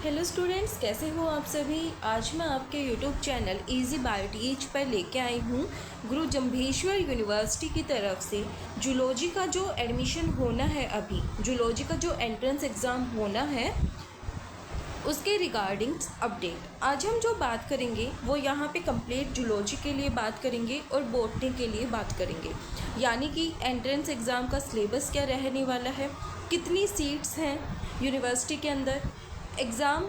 Hello students, कैसे हो आप सभी। आज मैं आपके YouTube channel easy bio teach पर लेके आई हूँ गुरु जम्भेश्वर यूनिवर्सिटी की तरफ से जूलॉजी का जो एडमिशन होना है, अभी जूलॉजी का जो एंट्रेंस एग्ज़ाम होना है उसके रिगार्डिंग अपडेट। आज हम जो बात करेंगे वो यहाँ पे कंप्लीट जूलॉजी के लिए बात करेंगे और बॉटनी के लिए बात करेंगे, यानी कि एंट्रेंस एग्ज़ाम का सिलेबस क्या रहने वाला है, कितनी सीट्स हैं यूनिवर्सिटी के अंदर, एग्ज़ाम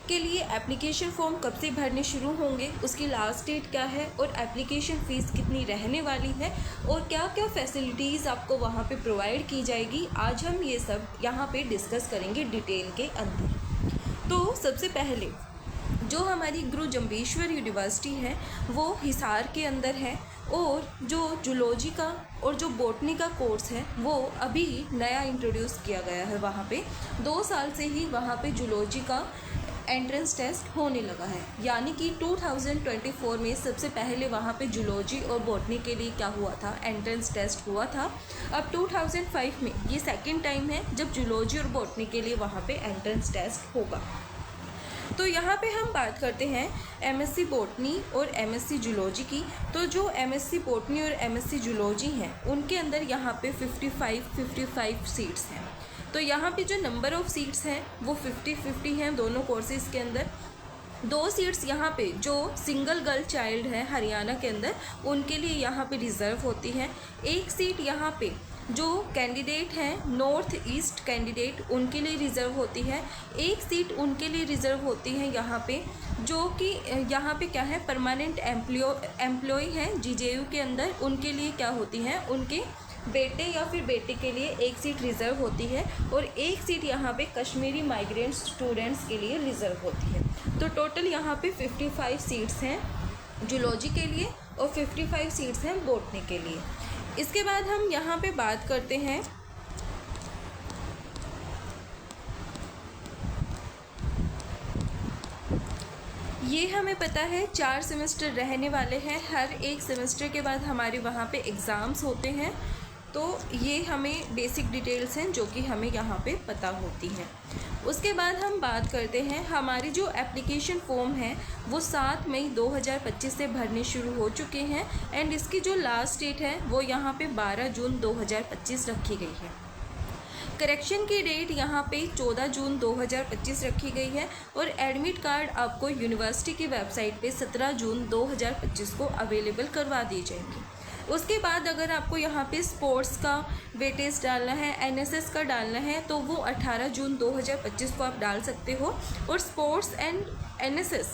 के लिए एप्लीकेशन फॉर्म कब से भरने शुरू होंगे, उसकी लास्ट डेट क्या है और एप्लीकेशन फ़ीस कितनी रहने वाली है और क्या क्या फैसिलिटीज़ आपको वहाँ पे प्रोवाइड की जाएगी। आज हम ये सब यहाँ पे डिस्कस करेंगे डिटेल के अंदर। तो सबसे पहले जो हमारी गुरु जम्भेश्वर यूनिवर्सिटी है वो हिसार के अंदर है, और जो जूलॉजी का और जो बॉटनी का कोर्स है वो अभी नया इंट्रोड्यूस किया गया है। वहाँ पे 2 साल से ही वहाँ पे जूलॉजी का एंट्रेंस टेस्ट होने लगा है, यानी कि 2024 में सबसे पहले वहाँ पे जूलॉजी और बॉटनी के लिए क्या हुआ था, एंट्रेंस टेस्ट हुआ था। अब 2005 में ये सेकंड टाइम है जब जूलॉजी और बॉटनी के लिए वहाँ पे एंट्रेंस टेस्ट होगा। तो यहाँ पे हम बात करते हैं एमएससी बॉटनी और एमएससी जूलॉजी की। तो जो एमएससी बॉटनी और एमएससी जूलॉजी हैं उनके अंदर यहाँ पे 55 सीट्स हैं। तो यहाँ पे जो नंबर ऑफ़ सीट्स हैं वो 50-50 हैं दोनों कोर्सेज़ के अंदर। 2 सीट्स यहाँ पे जो सिंगल गर्ल चाइल्ड है हरियाणा के अंदर उनके लिए यहाँ पे रिज़र्व होती है। 1 सीट यहाँ पे जो कैंडिडेट हैं नॉर्थ ईस्ट कैंडिडेट उनके लिए रिज़र्व होती है। 1 सीट उनके लिए रिज़र्व होती है यहाँ पे जो कि यहाँ पे क्या है, परमानेंट एम्प्लॉय हैं जीजेयू के अंदर, उनके लिए क्या होती है, उनके बेटे या फिर बेटी के लिए 1 सीट रिज़र्व होती है। और 1 सीट यहाँ पे कश्मीरी माइग्रेंट स्टूडेंट्स के लिए रिज़र्व होती है। तो टोटल यहाँ पे 55 सीट्स हैं जूलॉजी के लिए और 55 सीट्स हैं बॉटनी के लिए। इसके बाद हम यहाँ पे बात करते हैं ये हमें पता है 4 सेमेस्टर रहने वाले हैं। हर एक सेमेस्टर के बाद हमारे वहाँ पे एग्ज़ाम्स होते हैं। तो ये हमें बेसिक डिटेल्स हैं जो कि हमें यहाँ पे पता होती हैं। उसके बाद हम बात करते हैं हमारी जो एप्लीकेशन फॉर्म है वो 7 मई 2025 से भरने शुरू हो चुके हैं, एंड इसकी जो लास्ट डेट है वो यहाँ पे 12 जून 2025 रखी गई है। करेक्शन की डेट यहाँ पे 14 जून 2025 रखी गई है, और एडमिट कार्ड आपको यूनिवर्सिटी की वेबसाइट पे 17 जून 2025 को अवेलेबल करवा दी जाएंगी। उसके बाद अगर आपको यहाँ पे स्पोर्ट्स का वेटेज डालना है, एनएसएस का डालना है, तो वो 18 जून 2025 को आप डाल सकते हो। और sports and NSS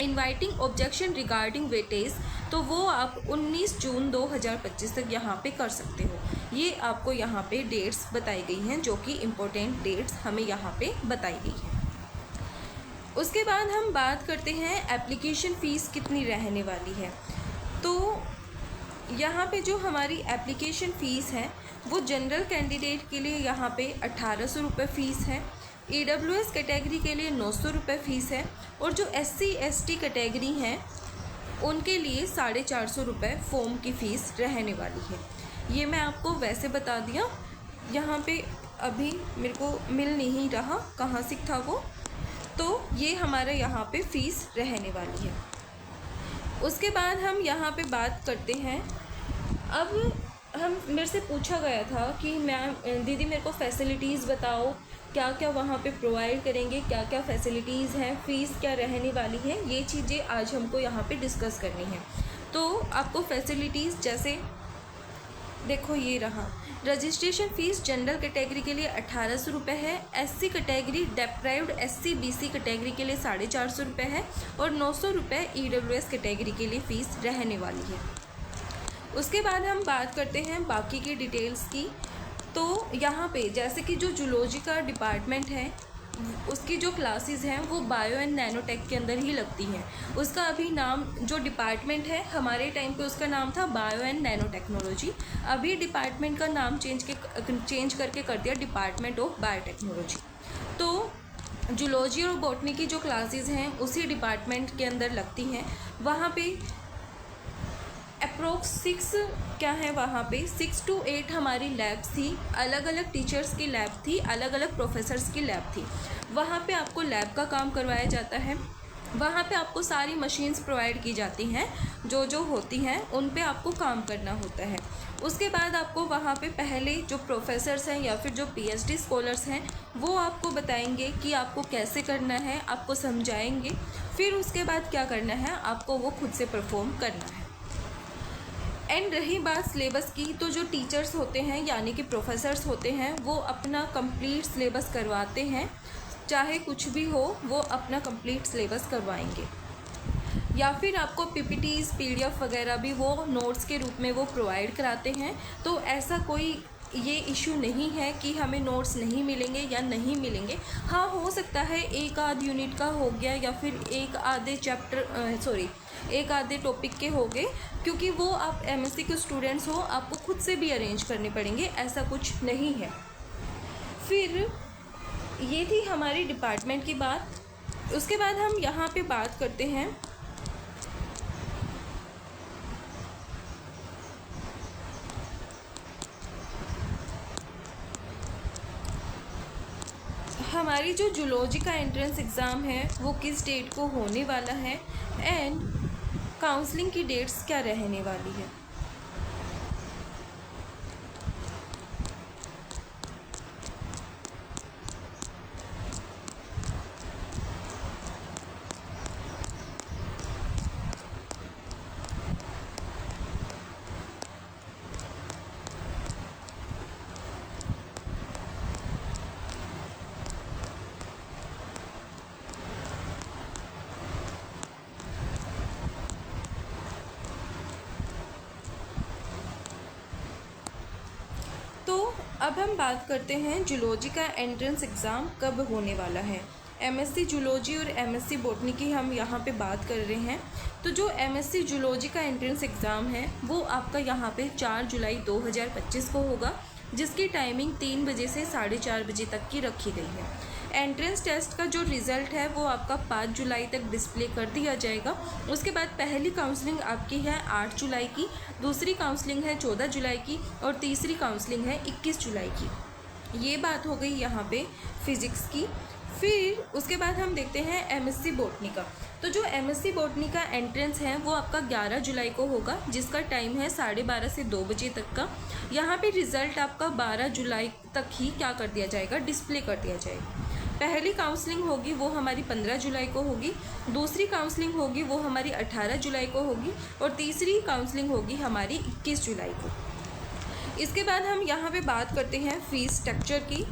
inviting objection regarding weightage तो वो आप 19 जून 2025 तक यहाँ पे कर सकते हो। ये आपको यहाँ पे डेट्स बताई गई हैं जो कि इम्पोर्टेंट डेट्स हमें यहाँ पे बताई गई हैं। उसके बाद हम बात करते हैं एप्लीकेशन फ़ीस कितनी रहने वाली है। तो यहाँ पे जो हमारी एप्लीकेशन फ़ीस है वो जनरल कैंडिडेट के लिए यहाँ पे 1800 रुपये फ़ीस है, EWS कैटेगरी के लिए 900 रुपये फ़ीस है, और जो SC ST कैटेगरी हैं उनके लिए 450 रुपये फॉर्म की फ़ीस रहने वाली है। ये मैं आपको वैसे बता दिया, यहाँ पे अभी मेरे को मिल नहीं रहा कहाँ से था वो। तो ये हमारा यहाँ पे फ़ीस रहने वाली है। उसके बाद हम यहाँ पे बात करते हैं, अब मेरे से पूछा गया था कि मैम दीदी मेरे को फैसिलिटीज़ बताओ, क्या क्या वहाँ पे प्रोवाइड करेंगे, क्या क्या फैसिलिटीज़ हैं, फ़ीस क्या रहने वाली है, ये चीज़ें आज हमको यहाँ पे डिस्कस करनी है। तो आपको फैसिलिटीज़ जैसे देखो ये रहा, रजिस्ट्रेशन फ़ीस जनरल कैटेगरी के लिए 1800 रुपये है, SC category deprived SC BC category के लिए 450 रुपये है, और 900 रुपये EWS कैटेगरी के लिए फ़ीस रहने वाली है। उसके बाद हम बात करते हैं बाकी की डिटेल्स की। तो यहाँ पे जैसे कि जो जूलॉजी का डिपार्टमेंट है उसकी जो क्लासेस हैं वो बायो एंड नैनोटेक के अंदर ही लगती हैं। उसका अभी नाम जो डिपार्टमेंट है हमारे टाइम पे उसका नाम था बायो एंड नैनो टेक्नोलॉजी, अभी डिपार्टमेंट का नाम चेंज करके कर दिया डिपार्टमेंट ऑफ बायोटेक्नोलॉजी। तो जूलॉजी और बॉटनी की जो क्लासेस हैं उसी डिपार्टमेंट के अंदर लगती हैं। वहाँ पे अप्रोक्स 6 क्या है वहाँ पे 6 to 8 हमारी लैब्स थी, अलग अलग टीचर्स की लैब थी, अलग अलग प्रोफेसर्स की लैब थी। वहाँ पे आपको लैब का काम करवाया जाता है। वहाँ पे आपको सारी मशीन्स प्रोवाइड की जाती हैं, जो होती हैं उन पे आपको काम करना होता है। उसके बाद आपको वहाँ पे पहले जो प्रोफेसर्स हैं या फिर जो पीएचडी स्कॉलर्स हैं वो आपको बताएंगे कि आपको कैसे करना है, आपको समझाएंगे। फिर उसके बाद क्या करना है, आपको वो खुद से परफॉर्म करना है। एंड रही बात सिलेबस की, तो जो टीचर्स होते हैं यानी कि प्रोफेसर्स होते हैं वो अपना कंप्लीट सिलेबस करवाते हैं, चाहे कुछ भी हो वो अपना कंप्लीट सिलेबस करवाएंगे। या फिर आपको पीपीटीज पीडीएफ वगैरह भी वो नोट्स के रूप में वो प्रोवाइड कराते हैं। तो ऐसा कोई ये इशू नहीं है कि हमें नोट्स नहीं मिलेंगे या नहीं मिलेंगे। हाँ, हो सकता है एक आध यूनिट का हो गया या फिर एक आधे टॉपिक के हो गए, क्योंकि वो आप एमएससी के स्टूडेंट्स हो, आपको खुद से भी अरेंज करने पड़ेंगे, ऐसा कुछ नहीं है। फिर ये थी हमारी डिपार्टमेंट की बात। उसके बाद हम यहाँ पे बात करते हैं हमारी जो जूलॉजी का एंट्रेंस एग्ज़ाम है वो किस डेट को होने वाला है एंड काउंसलिंग की डेट्स क्या रहने वाली है। अब हम बात करते हैं जूलॉजी का एंट्रेंस एग्ज़ाम कब होने वाला है। एमएससी जूलॉजी और एमएससी बॉटनी की हम यहाँ पे बात कर रहे हैं। तो जो एमएससी जूलॉजी का एंट्रेंस एग्ज़ाम है वो आपका यहाँ पे 4 जुलाई 2025 को होगा, जिसकी टाइमिंग 3 बजे से 4:30 बजे तक की रखी गई है। एंट्रेंस टेस्ट का जो रिज़ल्ट है वो आपका 5 जुलाई तक डिस्प्ले कर दिया जाएगा। उसके बाद पहली काउंसलिंग आपकी है 8 जुलाई की, दूसरी काउंसलिंग है 14 जुलाई की और तीसरी काउंसलिंग है 21 जुलाई की। ये बात हो गई यहाँ पे फिज़िक्स की। फिर उसके बाद हम देखते हैं एमएससी बॉटनी का। तो जो एमएससी बॉटनी का एंट्रेंस है वो आपका 11 जुलाई को होगा, जिसका टाइम है 12:30 से 2 बजे तक का। यहाँ पे रिज़ल्ट आपका 12 जुलाई तक ही क्या कर दिया जाएगा, डिस्प्ले कर दिया जाएगा। पहली काउंसलिंग होगी वो हमारी 15 जुलाई को होगी, दूसरी काउंसलिंग होगी वो हमारी 18 जुलाई को होगी और तीसरी काउंसलिंग होगी हमारी 21 जुलाई को। इसके बाद हम यहाँ पे बात करते हैं फ़ीस स्ट्रक्चर की।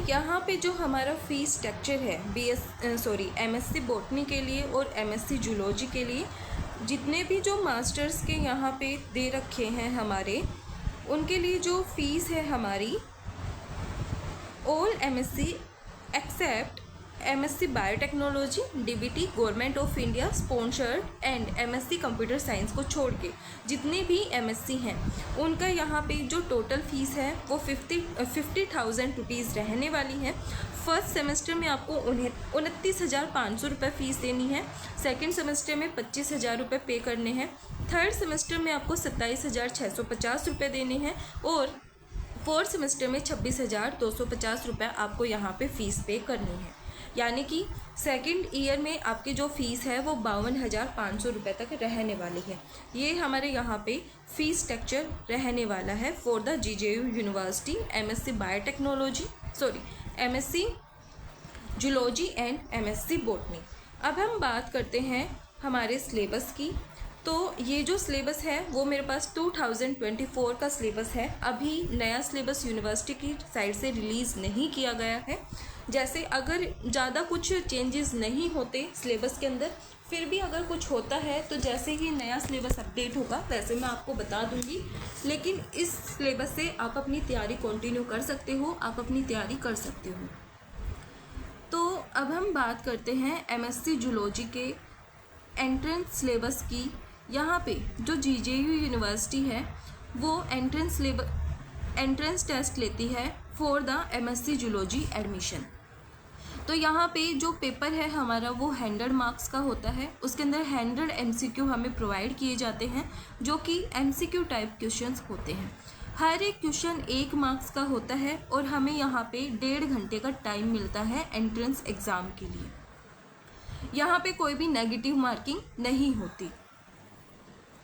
यहाँ पे जो हमारा फ़ीस स्ट्रक्चर है एमएससी बॉटनी के लिए और एमएससी जूलॉजी के लिए, जितने भी जो मास्टर्स के यहाँ पे दे रखे हैं हमारे, उनके लिए जो फ़ीस है हमारी, all MSc except MSc biotechnology DBT government of India sponsored and MSc computer science को छोड़ के जितने भी एमएससी हैं उनका यहाँ पे जो टोटल फ़ीस है वो 50,000 रुपीज़ रहने वाली है। फर्स्ट सेमेस्टर में आपको 29,500 रुपये फ़ीस देनी है, सेकेंड सेमेस्टर में 25,000 रुपये पे करने हैं, थर्ड सेमेस्टर में आपको 27,650 रुपये देने हैं और फोर्थ सेमेस्टर में 26,250 रुपये आपको यहाँ पे फ़ीस पे करनी है। यानी कि सेकंड ईयर में आपकी जो फ़ीस है वो 52,500 रुपये तक रहने वाली है। ये हमारे यहाँ पे फ़ीस स्ट्रक्चर रहने वाला है for the GJU university MSc zoology and MSc botany. अब हम बात करते हैं हमारे सिलेबस की। तो ये जो सिलेबस है वो मेरे पास 2024 का सिलेबस है। अभी नया सिलेबस यूनिवर्सिटी की साइड से रिलीज़ नहीं किया गया है। जैसे अगर ज़्यादा कुछ चेंजेस नहीं होते सिलेबस के अंदर, फिर भी अगर कुछ होता है तो जैसे ही नया सिलेबस अपडेट होगा वैसे मैं आपको बता दूंगी। लेकिन इस सिलेबस से आप अपनी तैयारी कंटिन्यू कर सकते हो, आप अपनी तैयारी कर सकते हो। तो अब हम बात करते हैं एमएससी जूलॉजी के एंट्रेंस सिलेबस की। यहाँ पे जो जीजेयू यूनिवर्सिटी है वो एंट्रेंस टेस्ट लेती है for the MSc zoology admission. तो यहाँ पे जो पेपर है हमारा वो 100 मार्क्स का होता है। उसके अंदर 100 एमसीक्यू हमें प्रोवाइड किए जाते हैं जो कि एमसीक्यू टाइप क्वेश्चंस होते हैं। हर एक क्वेश्चन 1 मार्क्स का होता है और हमें यहाँ पे 1.5 घंटे का टाइम मिलता है एंट्रेंस एग्ज़ाम के लिए। यहाँ पे कोई भी नेगेटिव मार्किंग नहीं होती।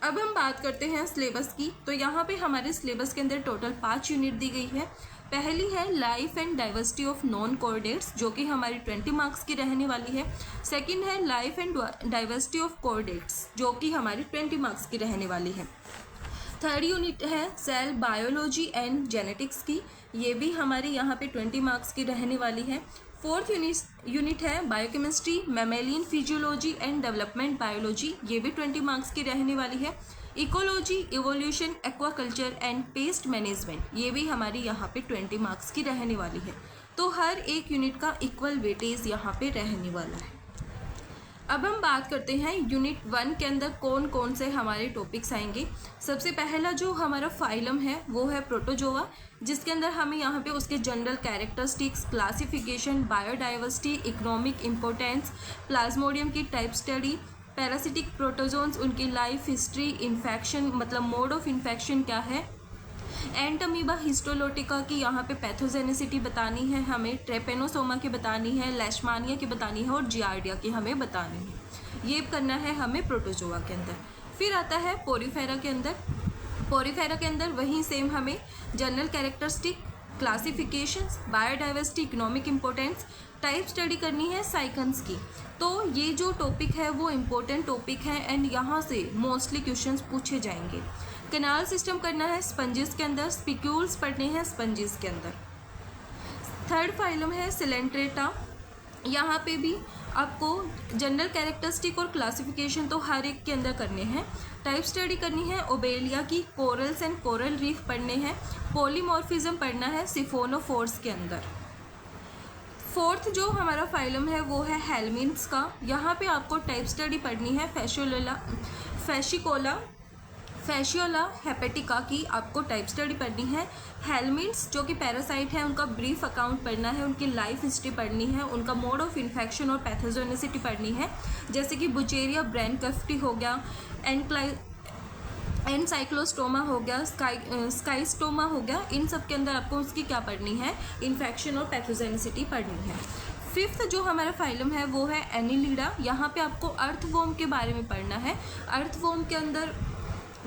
अब हम बात करते हैं सिलेबस की। तो यहाँ पे हमारे सिलेबस के अंदर टोटल 5 यूनिट दी गई है। पहली है life and diversity of non coordinates जो कि हमारी 20 मार्क्स की रहने वाली है। सेकंड है life and diversity of coordinates जो कि हमारी 20 मार्क्स की रहने वाली है। थर्ड यूनिट है सेल बायोलॉजी एंड जेनेटिक्स की, ये भी हमारी यहाँ पे 20 मार्क्स की रहने वाली है। फोर्थ यूनिट है biochemistry, mammalian physiology and development biology, ये भी 20 मार्क्स की रहने वाली है। Ecology, evolution, aquaculture and pest management, ये भी हमारी यहाँ पे 20 मार्क्स की रहने वाली है। तो हर एक यूनिट का इक्वल वेटेज यहाँ पे रहने वाला है। अब हम बात करते हैं यूनिट 1 के अंदर कौन कौन से हमारे टॉपिक्स आएंगे। सबसे पहला जो हमारा फाइलम है वो है प्रोटोजोआ, जिसके अंदर हमें यहाँ पे उसके general characteristics, classification, biodiversity, economic importance, Plasmodium की टाइप स्टडी, पैरासिटिक प्रोटोजोन्स, उनकी लाइफ हिस्ट्री, इन्फेक्शन मतलब मोड ऑफ इन्फेक्शन क्या है, एंटमीबा हिस्टोलोटिका की यहाँ पे पैथोजेनिसिटी बतानी है हमें, ट्रेपेनोसोमा की बतानी है, लेशमानिया की बतानी है और जियार्डिया की हमें बतानी है। ये करना है हमें प्रोटोजोआ के अंदर। फिर आता है पोरीफेरा के अंदर। पोरीफेरा के अंदर वहीं सेम हमें general characteristic, classifications, biodiversity, economic importance, type study करनी है साइकन्स की। तो ये जो टॉपिक है वो इम्पोर्टेंट टॉपिक है एंड यहाँ से मोस्टली क्वेश्चंस पूछे जाएंगे। कैनाल सिस्टम करना है स्पंजिस के अंदर, स्पिक्यूल्स पढ़ने हैं स्पंजिस के अंदर। थर्ड फाइलम है सिलेंट्रेटा, यहाँ पे भी आपको जनरल कैरेक्टरिस्टिक और क्लासिफिकेशन तो हर एक के अंदर करने हैं। टाइप स्टडी करनी है ओबेलिया की, कोरल्स एंड कोरल रीफ पढ़ने हैं, पॉलीमॉर्फिज्म पढ़ना है सिफोनोफोर्स के अंदर। फोर्थ जो हमारा फाइलम है वो है हेलमिन्स का। यहाँ पे आपको टाइप स्टडी पढ़नी है फैशियोला हेपेटिका की आपको टाइप स्टडी पढ़नी है। हेलमिन्ट्स जो कि पैरासाइट है उनका ब्रीफ अकाउंट पढ़ना है, उनकी लाइफ हिस्ट्री पढ़नी है, उनका मोड ऑफ इन्फेक्शन और पैथोजेनिसिटी पढ़नी है। जैसे कि बुचेरिया ब्रैनकफ्टी हो गया, एनसाइक्लोस्टोमा हो गया, स्काइस्टोमा हो गया, इन सब के अंदर आपको उसकी क्या पढ़नी है, इन्फेक्शन और पैथोजेनिसिटी पढ़नी है। फिफ्थ जो हमारा फाइलम है वो है एनिलिडा। यहाँ पे आपको अर्थवॉर्म के बारे में पढ़ना है। अर्थवॉर्म के अंदर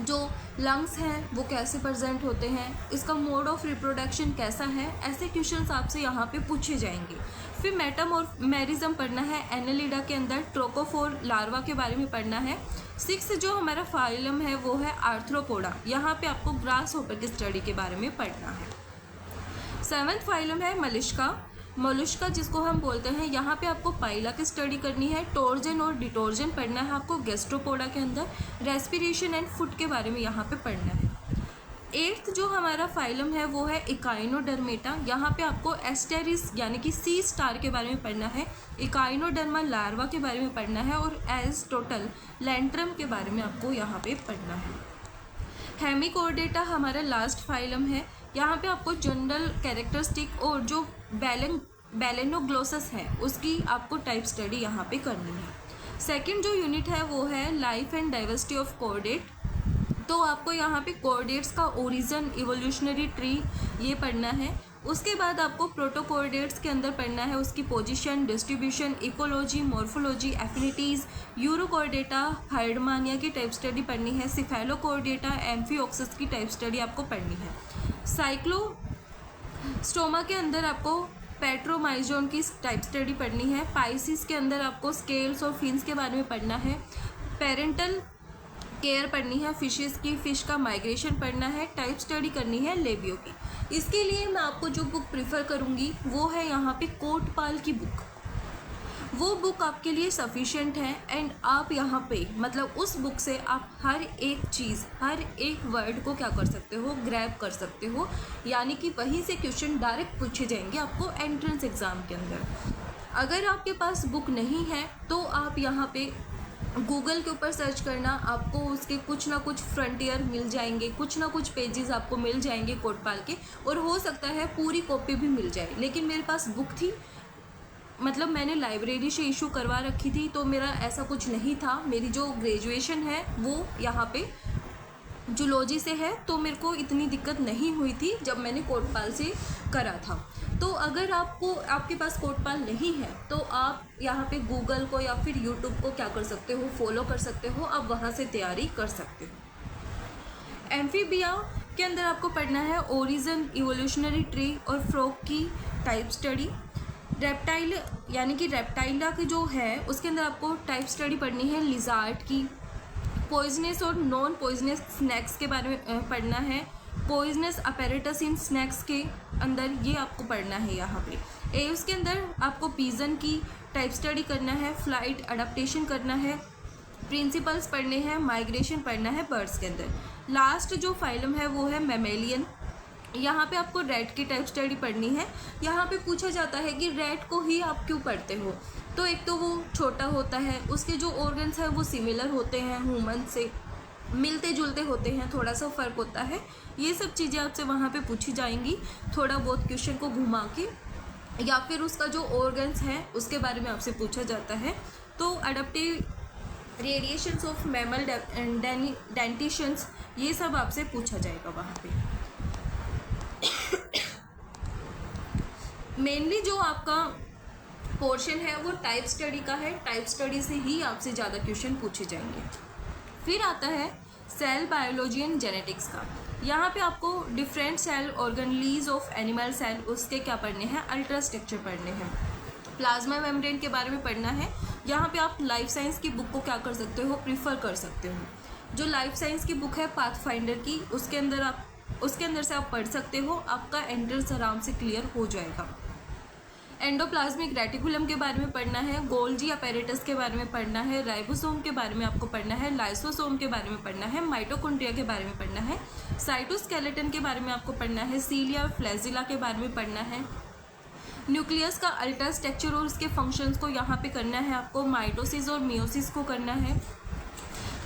जो लंग्स हैं वो कैसे प्रेजेंट होते हैं, इसका मोड ऑफ रिप्रोडक्शन कैसा है, ऐसे क्वेश्चंस आपसे यहाँ पे पूछे जाएंगे। फिर मेटामॉर्फिज्म पढ़ना है एनिलिडा के अंदर, ट्रोकोफोर लार्वा के बारे में पढ़ना है। सिक्स जो हमारा फाइलम है वो है आर्थ्रोपोडा, यहाँ पे आपको ग्रास होपर की स्टडी के बारे में पढ़ना है। सेवन्थ फाइलम है मोलुस्का जिसको हम बोलते हैं, यहाँ पे आपको पाइला की स्टडी करनी है। टोर्जन और डिटोर्जन पढ़ना है आपको गैस्ट्रोपोडा के अंदर। रेस्पिरेशन एंड फूड के बारे में यहाँ पे पढ़ना है। एट्थ जो हमारा फाइलम है वो है इकाइनोडर्मेटा, यहाँ पे आपको एस्टेरिस यानी कि सी स्टार के बारे में पढ़ना है, इकाइनोडर्मा लार्वा के बारे में पढ़ना है और एज टोटल लैंट्रम के बारे में आपको यहाँ पे पढ़ना है। हेमिकोर्डेटा हमारा लास्ट फाइलम है, यहाँ पे आपको जनरल कैरेक्टरिस्टिक और जो बैलेनोग्लोसस है उसकी आपको टाइप स्टडी यहाँ पे करनी है। सेकंड जो यूनिट है वो है life and diversity of coordinate, तो आपको यहाँ पे कोऑर्डिनेट्स का ओरिजिन, इवोल्यूशनरी ट्री ये पढ़ना है। उसके बाद आपको प्रोटोकोऑर्डिनेट्स के अंदर पढ़ना है उसकी position, distribution, ecology, morphology, affinities, यूरोकोऑर्डिनेटा, हाइडमानिया की टाइप स्टडी पढ़नी है। सिफेलोकोऑर्डिनेटा, एम्फिओक्सिस की टाइप स्टडी आपको पढ़नी है। साइक्लोस्टोमा के अंदर आपको पेट्रोमाइजोन की टाइप स्टडी पढ़नी है। पाइसिस के अंदर आपको स्केल्स और फिन्स के बारे में पढ़ना है। पेरेंटल केयर पढ़नी है फिशेस की, फ़िश का माइग्रेशन पढ़ना है, टाइप स्टडी करनी है लेबियो की। इसके लिए मैं आपको जो बुक प्रिफ़र करूँगी वो है यहाँ पे कोटपाल की बुक। वो बुक आपके लिए सफिशिएंट है एंड आप यहाँ पे मतलब उस बुक से आप हर एक चीज़, हर एक वर्ड को क्या कर सकते हो, ग्रैब कर सकते हो, यानी कि वहीं से क्वेश्चन डायरेक्ट पूछे जाएंगे आपको एंट्रेंस एग्ज़ाम के अंदर। अगर आपके पास बुक नहीं है तो आप यहाँ पे गूगल के ऊपर सर्च करना, आपको उसके कुछ ना कुछ फ्रंटियर मिल जाएंगे, कुछ ना कुछ पेजेस आपको मिल जाएंगे कोटपाल के, और हो सकता है पूरी कॉपी भी मिल जाए। लेकिन मेरे पास बुक थी, मतलब मैंने लाइब्रेरी से इशू करवा रखी थी, तो मेरा ऐसा कुछ नहीं था। मेरी जो ग्रेजुएशन है वो यहाँ पे जूलॉजी से है, तो मेरे को इतनी दिक्कत नहीं हुई थी जब मैंने कोटपाल से करा था। तो अगर आपके पास कोटपाल नहीं है तो आप यहाँ पे गूगल को या फिर यूट्यूब को क्या कर सकते हो, फॉलो कर सकते हो, आप वहाँ से तैयारी कर सकते हो। एम्फीबिया के अंदर आपको पढ़ना है ओरिजिन, इवोल्यूशनरी ट्री और फ्रॉग की टाइप स्टडी। रेप्टाइल यानी कि रेप्टाइला की जो है उसके अंदर आपको टाइप स्टडी पढ़नी है लिजार्ड की। पॉइजनस और नॉन पॉइजनस स्नैक्स के बारे में पढ़ना है। पॉइजनस अपैरेटस इन स्नैक्स के अंदर ये आपको पढ़ना है यहाँ पे। एव्स के अंदर आपको पिजन की टाइप स्टडी करना है, फ्लाइट अडेप्टेशन करना है, प्रिंसिपल्स पढ़ने हैं, माइग्रेशन पढ़ना है बर्ड्स के अंदर। लास्ट जो फाइलम है वो है मैमेलियन। यहाँ पे आपको रैट की टाइप स्टडी पढ़नी है। यहाँ पे पूछा जाता है कि रैट को ही आप क्यों पढ़ते हो, तो एक तो वो छोटा होता है, उसके जो ऑर्गन्स हैं वो सिमिलर होते हैं, ह्यूमन से मिलते जुलते होते हैं, थोड़ा सा फ़र्क होता है। ये सब चीज़ें आपसे वहाँ पे पूछी जाएंगी, थोड़ा बहुत क्वेश्चन को घुमा के, या फिर उसका जो ऑर्गन्स है उसके बारे में आपसे पूछा जाता है। तो अडप्टिव रेडिएशंस ऑफ मैमल डेंटिशंस, ये सब आपसे पूछा जाएगा वहाँ पे। मेनली जो आपका पोर्शन है वो टाइप स्टडी का है, टाइप स्टडी से ही आपसे ज़्यादा क्वेश्चन पूछे जाएंगे। फिर आता है सेल बायोलॉजी एंड जेनेटिक्स का। यहाँ पे आपको different cell organelles of animal cell, उसके क्या पढ़ने हैं, अल्ट्रा स्ट्रक्चर पढ़ने हैं। प्लाज्मा मेम्ब्रेन के बारे में पढ़ना है। यहाँ पे आप लाइफ साइंस की बुक को क्या कर सकते हो, प्रीफर कर सकते हो। जो लाइफ साइंस की बुक है पाथफाइंडर की, उसके अंदर से आप पढ़ सकते हो, आपका एंट्रेंस आराम से क्लियर हो जाएगा। एंडोप्लाज्मिक रेटिकुलम के बारे में पढ़ना है, गोल्जी अपैरेटस के बारे में पढ़ना है, राइबोसोम के बारे में आपको पढ़ना है, लाइसोसोम के बारे में पढ़ना है, माइटोकॉन्ड्रिया के बारे में पढ़ना है, साइटोस्केलेटन के बारे में आपको पढ़ना है, सीलिया फ्लैजिला के बारे में पढ़ना है, न्यूक्लियस का अल्ट्रा स्ट्रक्चर और उसके फंक्शंस को यहाँ पे करना है आपको, माइटोसिस और मियोसिस को करना है,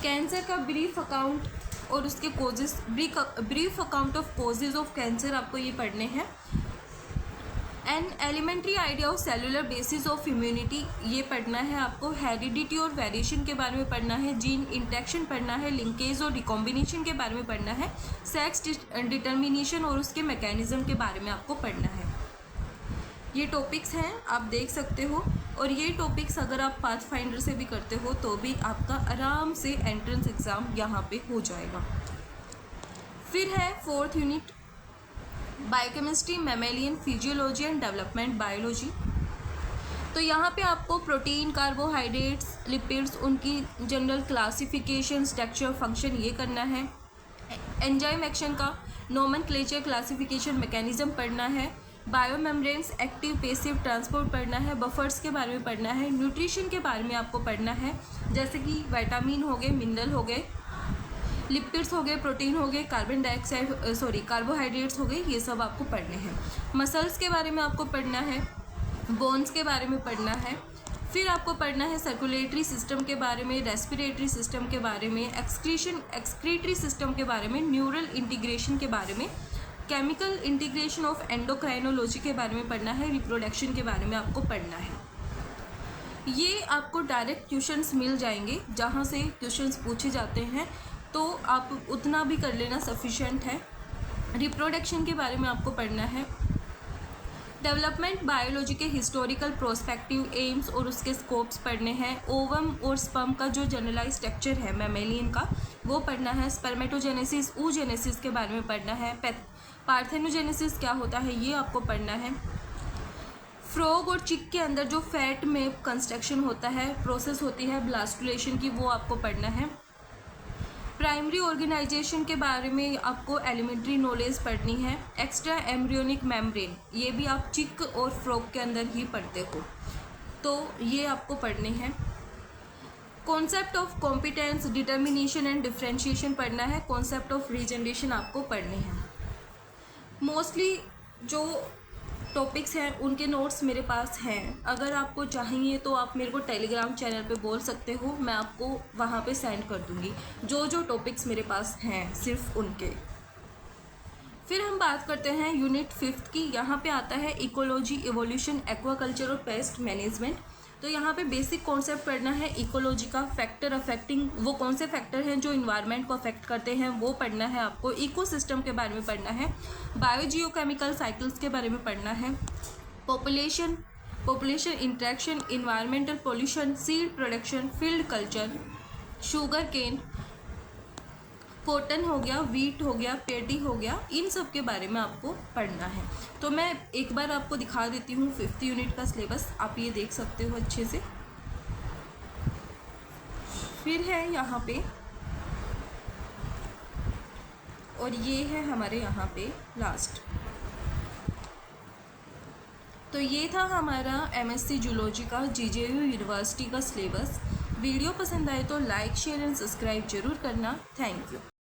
कैंसर का ब्रीफ अकाउंट और उसके causes, brief account of causes of cancer आपको ये पढ़ने हैं। An elementary idea of cellular basis of immunity, ये पढ़ना है आपको। हेरिडिटी और वेरिएशन के बारे में पढ़ना है, जीन इंटरेक्शन पढ़ना है, लिंकेज और रिकॉम्बिनेशन के बारे में पढ़ना है, सेक्स डिटर्मिनेशन और उसके मैकेनिज्म के बारे में आपको पढ़ना है। ये टॉपिक्स हैं, आप देख सकते हो, और ये टॉपिक्स अगर आप पाथफाइंडर से भी करते हो तो भी आपका आराम से एंट्रेंस एग्ज़ाम यहाँ पे हो जाएगा। फिर है 4th unit biochemistry, mammalian physiology and development biology. तो यहाँ पे आपको प्रोटीन, कार्बोहाइड्रेट्स, लिपिड्स, उनकी जनरल क्लासिफिकेशन, स्ट्रक्चर, फंक्शन ये करना है। एंजाइम एक्शन का नोमेनक्लेचर, क्लासिफिकेशन, मैकेनिज्म पढ़ना है। बायोमेम्ब्रेन्स, एक्टिव पैसिव ट्रांसपोर्ट पढ़ना है। बफर्स के बारे में पढ़ना है। न्यूट्रिशन के बारे में आपको पढ़ना है, जैसे कि विटामिन हो गए, मिनरल हो गए, लिपिड्स हो गए, प्रोटीन हो गए, कार्बोहाइड्रेट्स हो गए, ये सब आपको पढ़ने हैं। मसल्स के बारे में आपको पढ़ना है, बोन्स के बारे में पढ़ना है। फिर आपको पढ़ना है सर्कुलेटरी सिस्टम के बारे में, रेस्पिरेटरी सिस्टम के बारे में, एक्सक्रीटरी सिस्टम के बारे में, न्यूरल इंटीग्रेशन के बारे में, केमिकल इंटीग्रेशन ऑफ एंडोक्राइनोलॉजी के बारे में पढ़ना है, रिप्रोडक्शन के बारे में आपको पढ़ना है। ये आपको डायरेक्ट क्वेश्चंस मिल जाएंगे जहाँ से क्वेश्चंस पूछे जाते हैं, तो आप उतना भी कर लेना सफिशिएंट है। रिप्रोडक्शन के बारे में आपको पढ़ना है। डेवलपमेंट बायोलॉजी के हिस्टोरिकल प्रोस्पेक्टिव, एम्स और उसके स्कोप्स पढ़ने हैं। ओवम और स्पर्म का जो जनरलाइज स्ट्रक्चर है मैमेलियन का, वो पढ़ना है। स्पर्मेटोजेनेसिस, oogenesis के बारे में पढ़ना है। पार्थेनोजेनेसिस क्या होता है ये आपको पढ़ना है। फ्रॉग और चिक के अंदर जो फैट में कंस्ट्रक्शन होता है, प्रोसेस होती है ब्लास्टुलेशन की, वो आपको पढ़ना है। प्राइमरी ऑर्गेनाइजेशन के बारे में आपको एलिमेंट्री नॉलेज पढ़नी है। एक्स्ट्रा एम्ब्रियोनिक मेम्ब्रेन, ये भी आप चिक और फ्रॉग के अंदर ही पढ़ते हो, तो ये आपको पढ़ने हैं। Concept of competence, determination and differentiation पढ़ना है। कॉन्सेप्ट ऑफ रीजनरेशन आपको पढ़ने हैं। मोस्टली जो टॉपिक्स हैं उनके नोट्स मेरे पास हैं, अगर आपको चाहिए तो आप मेरे को टेलीग्राम चैनल पे बोल सकते हो, मैं आपको वहाँ पे सेंड कर दूँगी जो जो टॉपिक्स मेरे पास हैं, सिर्फ उनके। फिर हम बात करते हैं यूनिट 5 की। यहाँ पे आता है इकोलॉजी, इवोल्यूशन, एक्वाकल्चर और पेस्ट मैनेजमेंट। तो यहाँ पे बेसिक कॉन्सेप्ट पढ़ना है इकोलॉजी का। फैक्टर अफेक्टिंग, वो कौन से फैक्टर हैं जो इन्वायरमेंट को अफेक्ट करते हैं, वो पढ़ना है आपको। इकोसिस्टम के बारे में पढ़ना है। बायोजियोकेमिकल साइकिल्स के बारे में पढ़ना है। Population interaction, environmental pollution, seed production, field culture, sugar cane, cotton हो गया, वीट हो गया, पेडी हो गया, इन सब के बारे में आपको पढ़ना है। तो मैं एक बार आपको दिखा देती हूँ 5th यूनिट का सिलेबस, आप ये देख सकते हो अच्छे से। फिर है यहाँ पे, और ये है हमारे यहाँ पे लास्ट। तो ये था हमारा MSc जूलॉजी का GJU यूनिवर्सिटी का सिलेबस। वीडियो पसंद आए तो लाइक, शेयर एंड सब्सक्राइब जरूर करना। Thank you.